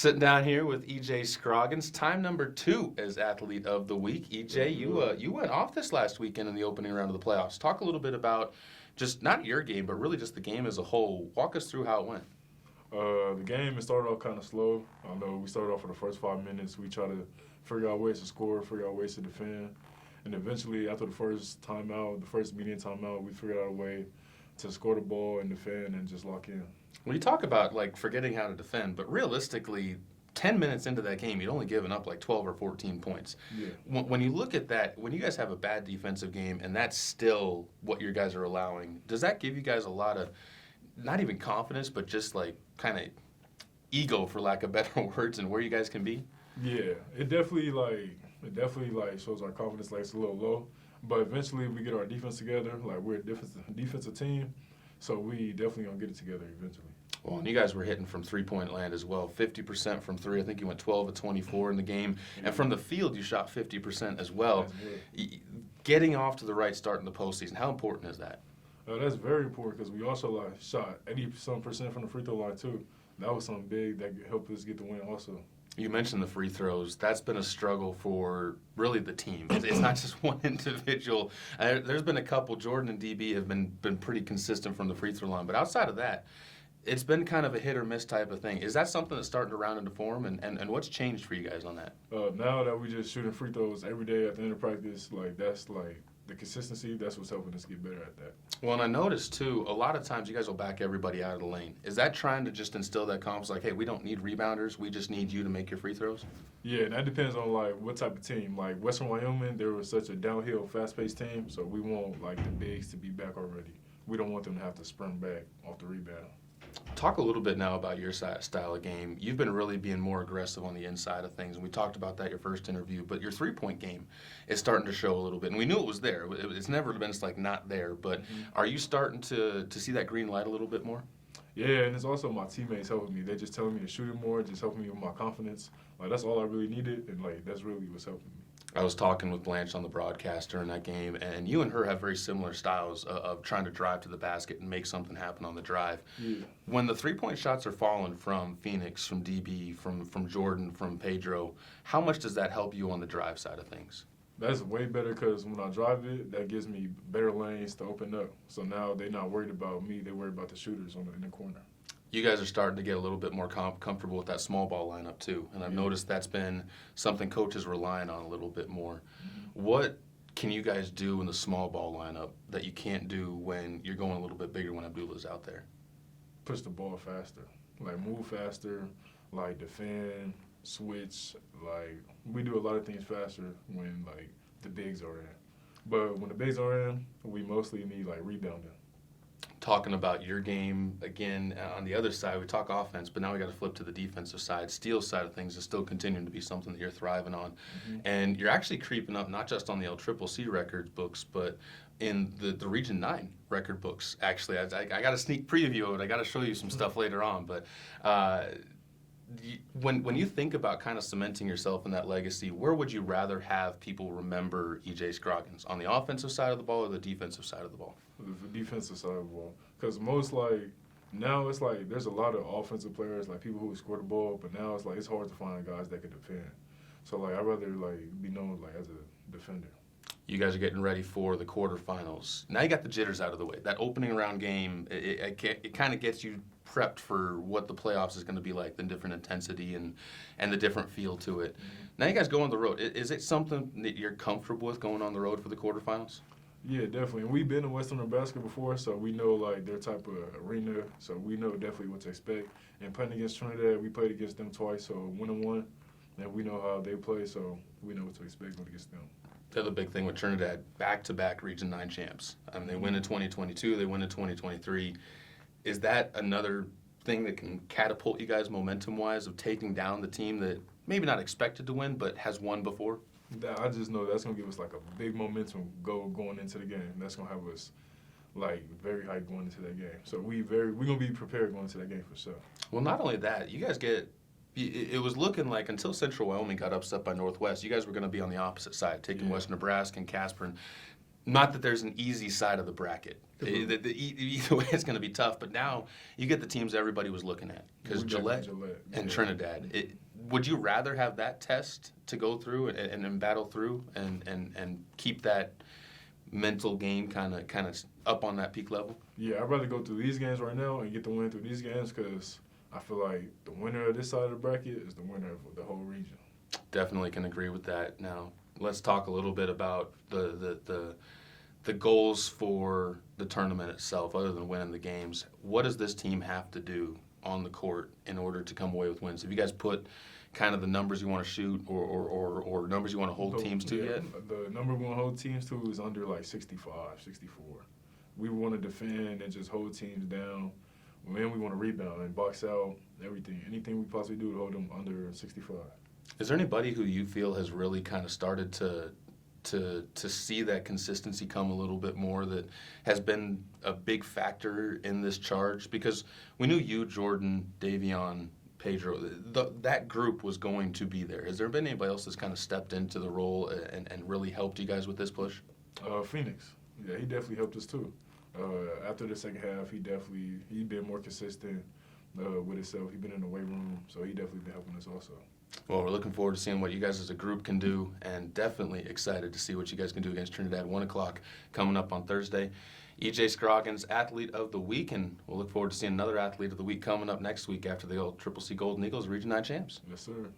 Sitting down here with Ejay Scroggins, time number 2 as Athlete of the Week. Ejay, you went off this last weekend in the opening round of the playoffs. Talk a little bit about just not your game, but really just the game as a whole. Walk us through how it went. The game, it started off kind of slow. I know we started off for the first 5 minutes. We tried to figure out ways to score, figure out ways to defend. And eventually, after the first timeout, the first median timeout, we figured out a way to score the ball and defend and just lock in. When you talk about forgetting how to defend, but realistically, 10 minutes into that game, you'd only given up 12 or 14 points. Yeah. When you look at that, when you guys have a bad defensive game and that's still what you guys are allowing, does that give you guys a lot of, not even confidence, but just kind of ego, for lack of better words, and where you guys can be? Yeah, it definitely shows our confidence it's a little low. But eventually we get our defense together. We're a defensive team, so we definitely gonna get it together eventually. Well, and you guys were hitting from three-point land as well, 50% from three. I think you went 12 of 24 in the game. And from the field, you shot 50% as well. Getting off to the right start in the postseason, how important is that? That's very important because we also shot 80% from the free throw line too. That was something big that helped us get the win also. You mentioned the free throws. That's been a struggle for really the team. It's not just one individual. There's been a couple. Jordan and DB have been pretty consistent from the free throw line. But outside of that, it's been kind of a hit or miss type of thing. Is that something that's starting to round into form? And what's changed for you guys on that? Now that we just shooting free throws every day at the end of practice, that's the consistency, that's what's helping us get better at that. Well, and I noticed, too, a lot of times you guys will back everybody out of the lane. Is that trying to just instill that confidence, hey, we don't need rebounders, we just need you to make your free throws? Yeah, and that depends on, what type of team. Western Wyoming, they were such a downhill, fast-paced team, so we want, the bigs to be back already. We don't want them to have to sprint back off the rebound. Talk a little bit now about your style of game. You've been really being more aggressive on the inside of things, and we talked about that your first interview, but your three-point game is starting to show a little bit, and we knew it was there. It's never been not there, but Are you starting to see that green light a little bit more? Yeah, and it's also my teammates helping me. They're just telling me to shoot it more, just helping me with my confidence. That's all I really needed, and that's really what's helping me. I was talking with Blanche on the broadcast during that game, and you and her have very similar styles of trying to drive to the basket and make something happen on the drive. Yeah. When the three-point shots are falling from Phoenix, from DB, from Jordan, from Pedro, how much does that help you on the drive side of things? That's way better because when I drive it, that gives me better lanes to open up. So now they're not worried about me, they're worried about the shooters in the corner. You guys are starting to get a little bit more comfortable with that small ball lineup too, and I've noticed that's been something coaches relying on a little bit more. What can you guys do in the small ball lineup that you can't do when you're going a little bit bigger when Abdullah's out there? Push the ball faster, move faster, defend, switch. We do a lot of things faster when the bigs are in. But when the bigs are in, we mostly need rebounding. Talking about your game, again, on the other side, we talk offense, but now we got to flip to the defensive side. Steal side of things is still continuing to be something that you're thriving on. And you're actually creeping up not just on the LCCC record books, but in the Region 9 record books, actually. I got a sneak preview of it. I got to show you some stuff later on. But when you think about kind of cementing yourself in that legacy, where would you rather have people remember Ejay Scroggins? On the offensive side of the ball or the defensive side of the ball? The defensive side of the ball. Because most, now it's there's a lot of offensive players, people who score the ball, but now it's hard to find guys that can defend. So, I'd rather, be known, as a defender. You guys are getting ready for the quarterfinals. Now you got the jitters out of the way. That opening round game, it kind of gets you prepped for what the playoffs is going to be like, the different intensity and the different feel to it. Now you guys go on the road. Is it something that you're comfortable with going on the road for the quarterfinals? Yeah, definitely. And we've been in Western Nebraska before, so we know, their type of arena, so we know definitely what to expect. And playing against Trinidad, we played against them twice, so 1-1, and we know how they play, so we know what to expect going against them. The other big thing with Trinidad, back-to-back Region 9 champs. They win in 2022, they win in 2023. Is that another thing that can catapult you guys momentum-wise of taking down the team that maybe not expected to win but has won before? I just know that's going to give us a big momentum going into the game. That's going to have us very hyped going into that game. So we're going to be prepared going into that game for sure. Well, not only that, you guys it was looking like until Central Wyoming got upset by Northwest, you guys were going to be on the opposite side, taking West Nebraska and Casper. And not that there's an easy side of the bracket. Either way, it's going to be tough. But now you get the teams everybody was looking at because Gillette and Trinidad. Would you rather have that test to go through and battle through and keep that mental game kind of up on that peak level? Yeah, I'd rather go through these games right now and get the win through these games because I feel like the winner of this side of the bracket is the winner of the whole region. Definitely can agree with that. Now, let's talk a little bit about the goals for the tournament itself, other than winning the games. What does this team have to do on the court in order to come away with wins? Have you guys put kind of the numbers you want to shoot or numbers you want to hold teams to yet? The number we want to hold teams to is under like 65, 64. We want to defend and just hold teams down. Then we want to rebound and box out everything. Anything we possibly do to hold them under 65. Is there anybody who you feel has really kind of started to see that consistency come a little bit more, that has been a big factor in this charge? Because we knew you, Jordan, Davion, Pedro, that group was going to be there. Has there been anybody else that's kind of stepped into the role and really helped you guys with this push? Phoenix. Yeah, he definitely helped us too. After the second half, he been more consistent with himself. He been in the weight room, so he definitely been helping us also. Well, we're looking forward to seeing what you guys as a group can do, and definitely excited to see what you guys can do against Trinidad. 1 o'clock coming up on Thursday. Ejay Scroggins, Athlete of the Week, and we'll look forward to seeing another Athlete of the Week coming up next week after the old CCC Golden Eagles Region 9 champs. Yes, sir.